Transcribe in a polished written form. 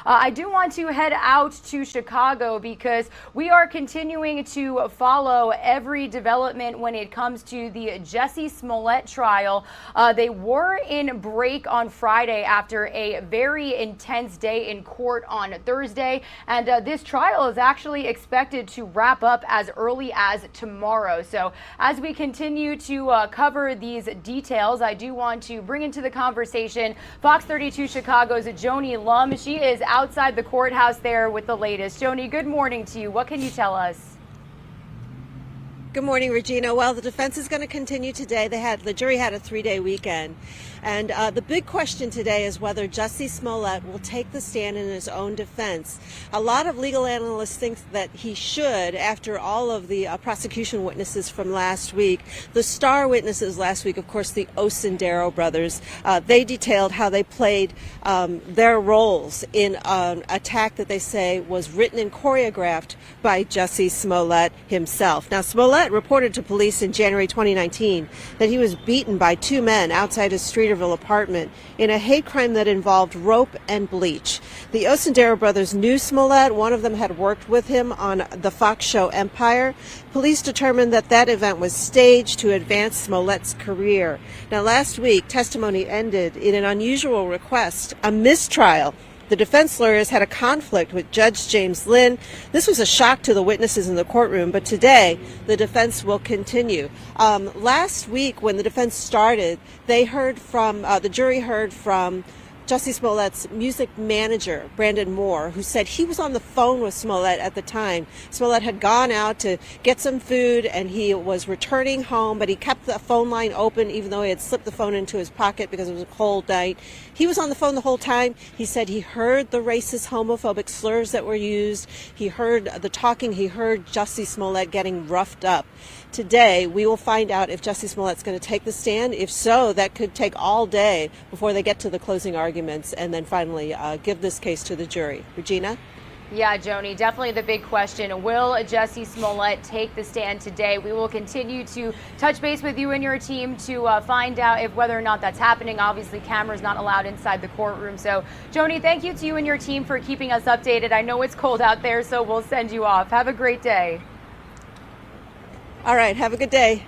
I do want to head out to Chicago because we are continuing to follow every development when it comes to the Jussie Smollett trial. They were in break on Friday after a very intense day in court on Thursday, and this trial is actually expected to wrap up as early as tomorrow. So as we continue to cover these details, I do want to bring into the conversation Fox 32 Chicago's Joni Lum. She is outside the courthouse there with the latest. Joni, good morning to you. What can you tell us? Good morning, Regina. Well, the defense is going to continue today. The jury had a 3-day weekend. And the big question today is whether Jussie Smollett will take the stand in his own defense. A lot of legal analysts think that he should, after all of the prosecution witnesses from last week. The star witnesses last week, of course, the Osendero brothers, they detailed how they played their roles in an attack that they say was written and choreographed by Jussie Smollett himself. Now, Smollett reported to police in January 2019 that he was beaten by two men outside his Streeterville apartment in a hate crime that involved rope and bleach. The Osendero brothers knew Smollett. One of them had worked with him on the Fox show Empire. Police determined that that event was staged to advance Smollett's career. Now, last week, testimony ended in an unusual request, a mistrial. The defense lawyers had a conflict with Judge James Lynn. This was a shock to the witnesses in the courtroom, but today the defense will continue. Last week, when the defense started, they heard from the jury heard from Jussie Smollett's music manager, Brandon Moore, who said he was on the phone with Smollett at the time. Smollett had gone out to get some food and he was returning home, but he kept the phone line open even though he had slipped the phone into his pocket because it was a cold night. He was on the phone the whole time. He said he heard the racist, homophobic slurs that were used. He heard the talking. He heard Jussie Smollett getting roughed up. Today, we will find out if Jussie Smollett's going to take the stand. If so, that could take all day before they get to the closing arguments and then finally give this case to the jury. Regina? Yeah, Joni, definitely the big question. Will Jussie Smollett take the stand today? We will continue to touch base with you and your team to find out if whether or not that's happening. Obviously, cameras not allowed inside the courtroom. So, Joni, thank you to you and your team for keeping us updated. I know it's cold out there, so we'll send you off. Have a great day. All right, have a good day.